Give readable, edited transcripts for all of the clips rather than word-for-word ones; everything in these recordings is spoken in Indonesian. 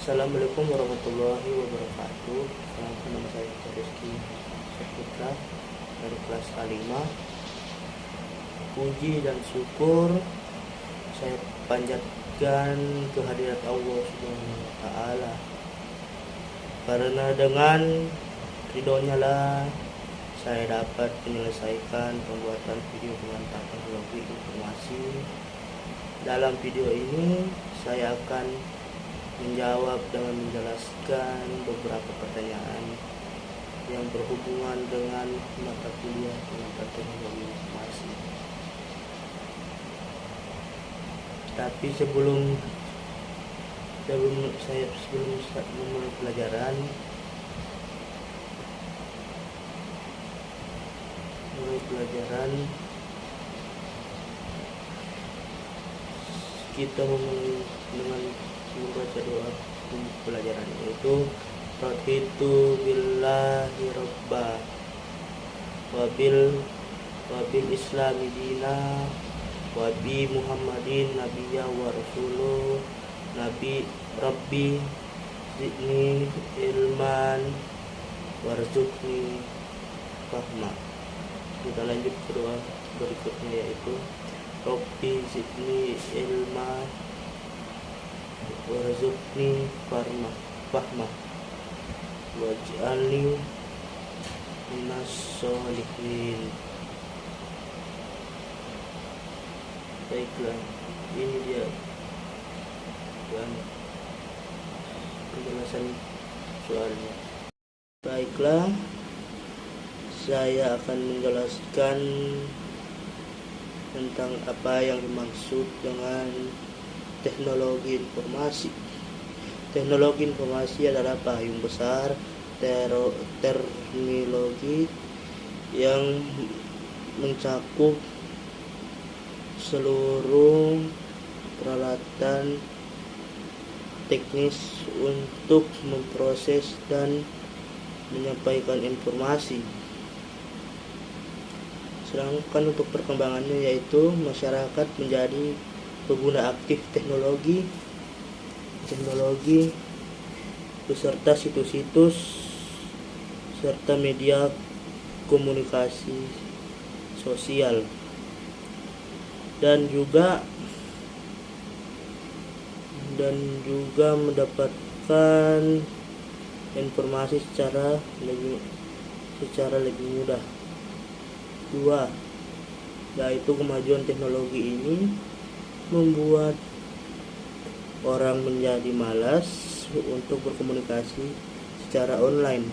Assalamualaikum warahmatullahi wabarakatuh. Nama saya Rizky Saputra dari kelas A5. Puji dan syukur saya panjatkan kehadirat Allah Subhanahu wa Ta'ala, karena dengan ridhonya lah saya dapat menyelesaikan pembuatan video pengantar teknologi informasi. Dalam video ini saya akan menjawab dengan menjelaskan beberapa pertanyaan yang berhubungan dengan mata kuliah pengantar teknologi informasi. Tapi sebelum memulai pelajaran, kita memulai dengan membaca doa pelajaran, yaitu raditu billahi robba wabil islami dina wabi muhammadin nabiyya wa rasuluh nabi rabbi zidni ilman warzuqni fahma. Kita lanjut ke doa berikutnya, yaitu rabbi zidni ilman warzuqni fahma waj'alni minas sholihin. Baiklah, ini dia penjelasan soalnya. Baiklah, saya akan menjelaskan tentang apa yang dimaksud dengan teknologi informasi. Teknologi informasi adalah payung besar terminologi yang mencakup seluruh peralatan teknis untuk memproses dan menyampaikan informasi. Sedangkan untuk perkembangannya, yaitu masyarakat menjadi pengguna aktif teknologi beserta situs-situs serta media komunikasi sosial, dan juga mendapatkan informasi secara lebih mudah. 2. Yaitu kemajuan teknologi ini membuat orang menjadi malas untuk berkomunikasi secara online.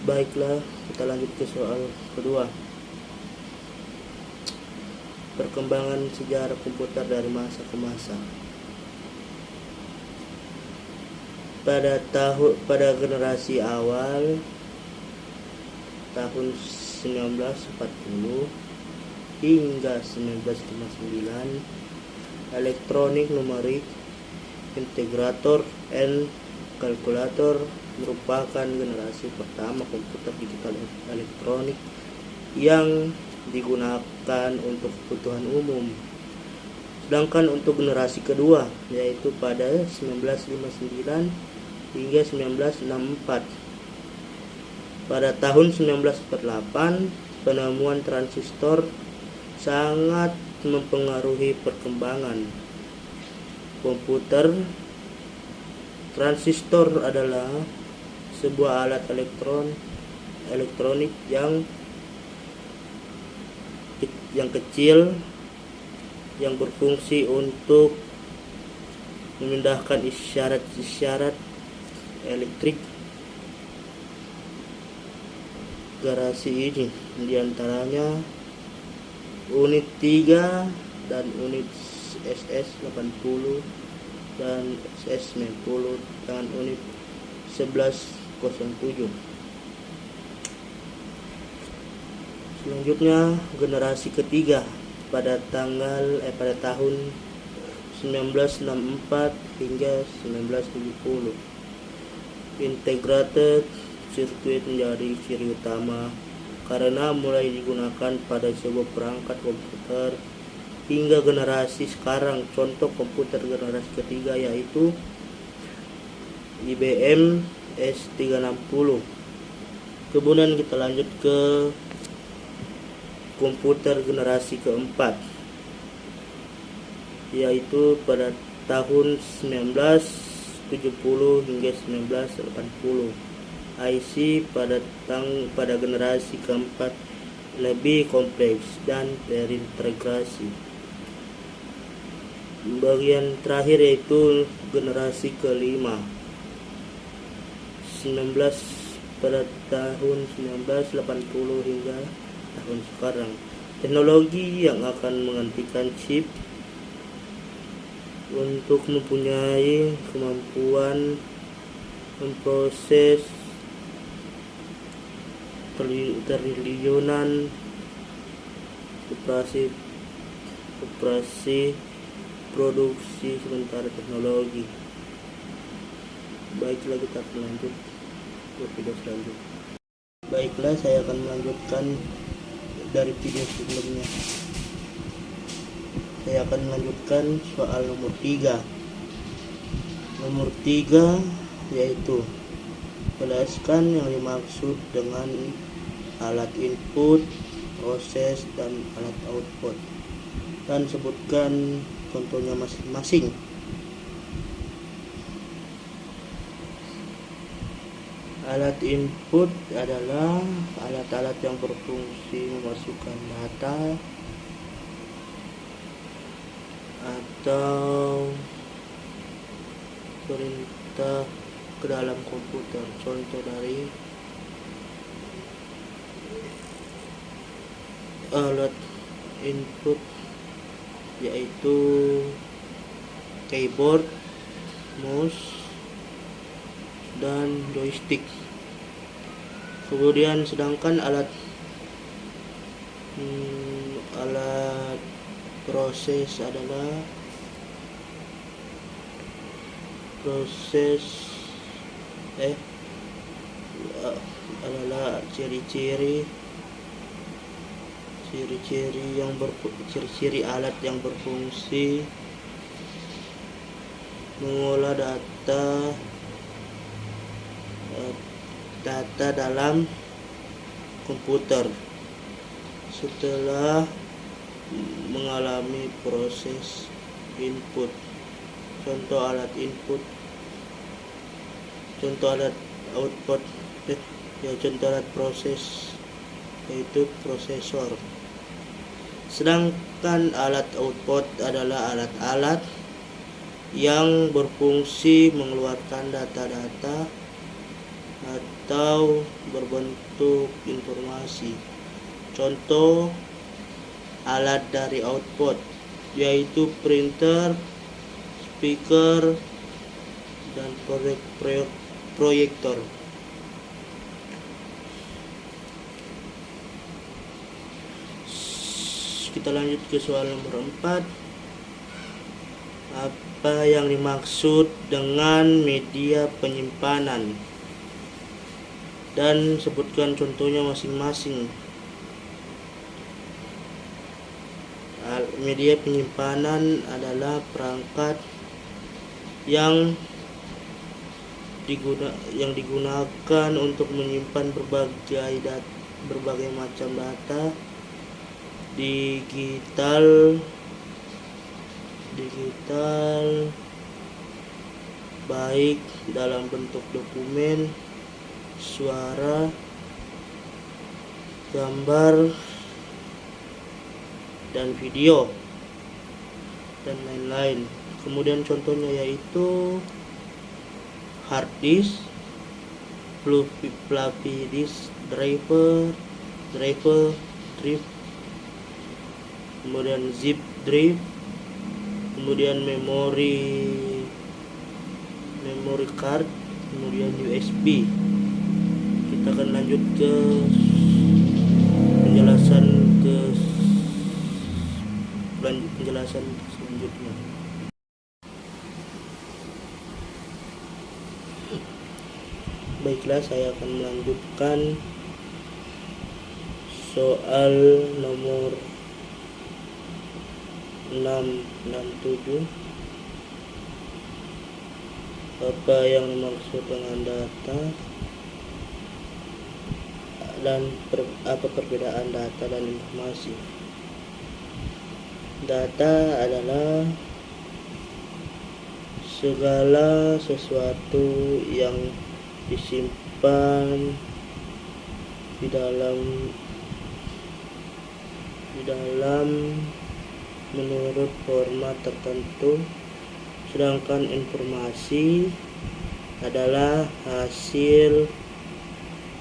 Baiklah, kita lanjut ke soal kedua. Perkembangan sejarah komputer dari masa ke masa. Pada generasi awal tahun 1940 hingga 1959, elektronik numerik, integrator, dan kalkulator merupakan generasi pertama komputer digital elektronik yang digunakan untuk kebutuhan umum. Sedangkan untuk generasi kedua, yaitu pada 1959 hingga 1964. Pada tahun 1948, penemuan transistor sangat mempengaruhi perkembangan komputer. Transistor adalah sebuah alat elektronik yang kecil yang berfungsi untuk memindahkan isyarat elektrik. Generasi ini diantaranya unit 3 dan unit SS80 dan SS90 dan unit 1107. Selanjutnya generasi ketiga pada tahun 1964 hingga 1970. Integrated circuit menjadi ciri utama karena mulai digunakan pada sebuah perangkat komputer hingga generasi sekarang. Contoh komputer generasi ketiga yaitu IBM S360. Kemudian kita lanjut ke komputer generasi keempat, yaitu pada tahun 1970 hingga 1980. IC pada generasi keempat lebih kompleks dan terintegrasi. Bagian terakhir yaitu generasi kelima, pada tahun 1980 hingga tahun sekarang. Teknologi yang akan menggantikan chip untuk mempunyai kemampuan memproses triliunan operasi produksi sementara teknologi. Baiklah, kita akan lanjut ke video selanjutnya. Baiklah, saya akan melanjutkan dari video sebelumnya. Saya akan melanjutkan soal nomor 3. Nomor 3 yaitu jelaskan yang dimaksud dengan alat input, proses, dan alat output, dan sebutkan contohnya masing-masing. Alat input adalah alat-alat yang berfungsi memasukkan data atau perintah ke dalam komputer. Contoh dari alat input yaitu keyboard, mouse, dan joystick. Kemudian sedangkan alat proses adalah ciri-ciri alat yang berfungsi mengolah data dalam komputer setelah mengalami proses input. Contoh alat input, contoh alat output, contoh alat proses yaitu prosesor. Sedangkan alat output adalah alat-alat yang berfungsi mengeluarkan data-data atau berbentuk informasi. Contoh alat dari output yaitu printer, speaker, dan proyektor. Kita lanjut ke soal nomor 4. Apa yang dimaksud dengan media penyimpanan? Dan sebutkan contohnya masing-masing. Media penyimpanan adalah perangkat yang digunakan untuk menyimpan berbagai macam data digital baik dalam bentuk dokumen, suara, gambar, dan video, dan lain-lain. Kemudian contohnya yaitu hard disk, floppy disk drive, kemudian zip drive, kemudian memory card, kemudian USB. Kita akan lanjut ke penjelasan selanjutnya. Baiklah, saya akan melanjutkan soal nomor 667. Apa yang dimaksud dengan data dan apa perbedaan data dan informasi? Data adalah segala sesuatu yang disimpan di dalam menurut format tertentu, sedangkan informasi adalah hasil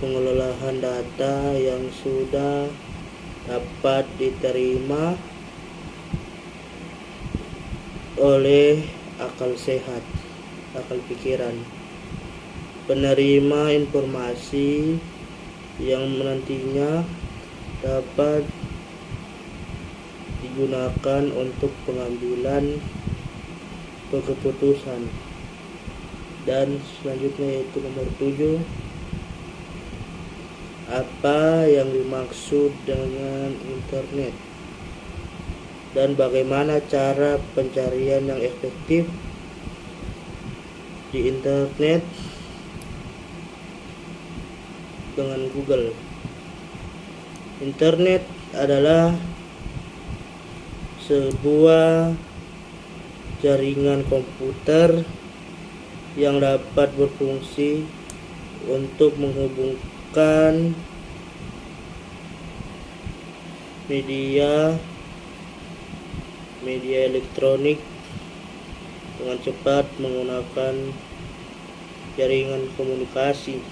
pengelolaan data yang sudah dapat diterima oleh akal sehat, akal pikiran. Penerima informasi yang nantinya dapat digunakan untuk pengambilan keputusan. Dan selanjutnya yaitu nomor 7, apa yang dimaksud dengan internet dan bagaimana cara pencarian yang efektif di internet dengan Google. Internet adalah sebuah jaringan komputer yang dapat berfungsi untuk menghubungkan media elektronik dengan cepat menggunakan jaringan komunikasi.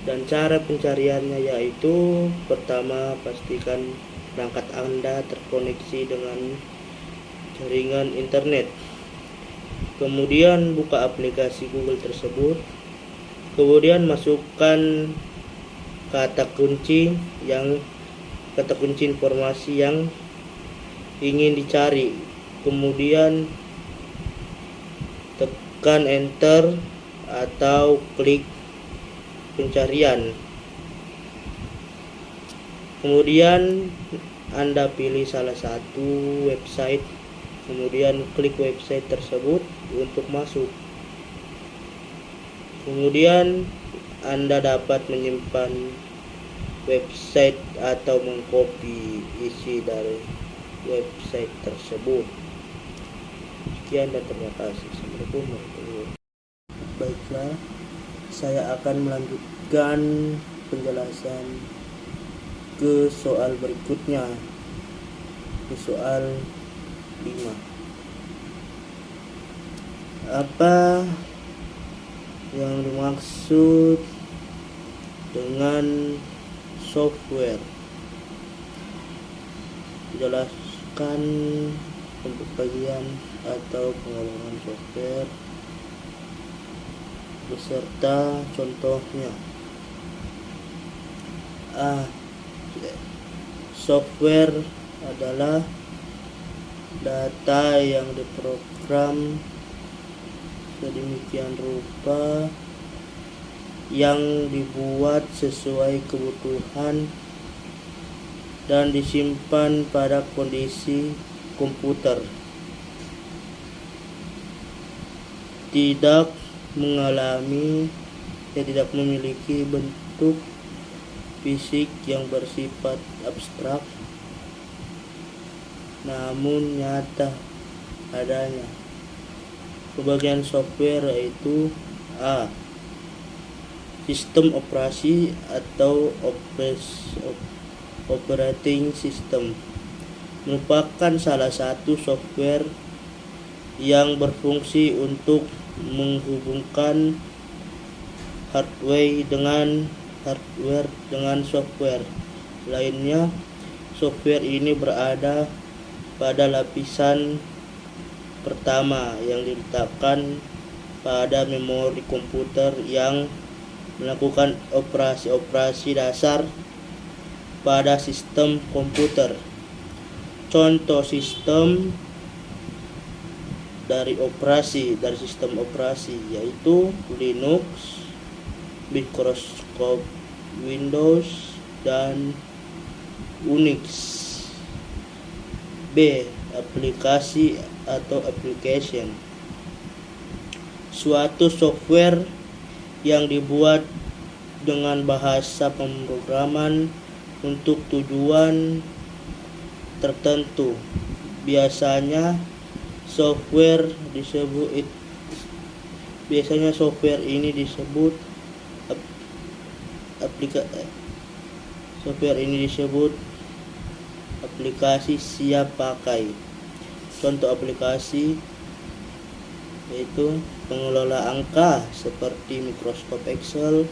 Dan cara pencariannya yaitu, pertama, pastikan perangkat Anda terkoneksi dengan jaringan internet. Kemudian buka aplikasi Google tersebut. Kemudian masukkan kata kunci informasi yang ingin dicari. Kemudian tekan enter atau klik pencarian. Kemudian Anda pilih salah satu website, kemudian klik website tersebut untuk masuk. Kemudian Anda dapat menyimpan website atau mengcopy isi dari website tersebut. Sekian dan terima kasih. Assalamualaikum warahmatullahi wabarakatuh. Baiklah, saya akan melanjutkan penjelasan ke soal berikutnya, ke soal 5. Apa yang dimaksud dengan software? Jelaskan pembagian atau pengelolaan software beserta contohnya. Software adalah data yang diprogram sedemikian rupa yang dibuat sesuai kebutuhan dan disimpan pada kondisi komputer, tidak memiliki bentuk fisik yang bersifat abstrak, namun nyata adanya. Pembagian software yaitu: A. Sistem operasi atau operating system merupakan salah satu software yang berfungsi untuk menghubungkan hardware dengan software lainnya. Software ini berada pada lapisan pertama yang diletakkan pada memori komputer yang melakukan operasi dasar pada sistem komputer. Contoh sistem dari sistem operasi yaitu Linux, Microsoft Windows, dan Unix. B. B. Aplikasi atau application, suatu software yang dibuat dengan bahasa pemrograman untuk tujuan tertentu. Biasanya software ini disebut aplikasi siap pakai. Contoh aplikasi yaitu pengelola angka seperti Microsoft Excel,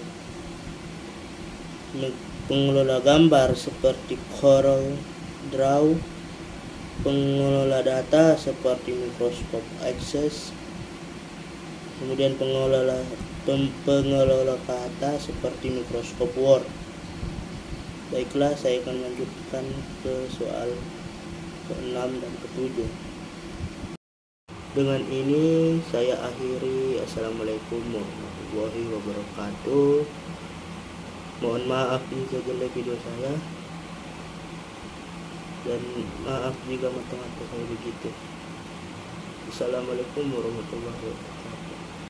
pengelola gambar seperti Corel Draw, pengelola data seperti Microsoft Access, kemudian pengelola kata seperti Microsoft Word. Baiklah, saya akan lanjutkan ke soal ke-6 dan ke-7. Dengan ini saya akhiri. Assalamualaikum warahmatullahi wabarakatuh. Mohon maaf jika jelek video saya, dan maaf jika mata-mata saya begitu. Assalamualaikum warahmatullahi wabarakatuh.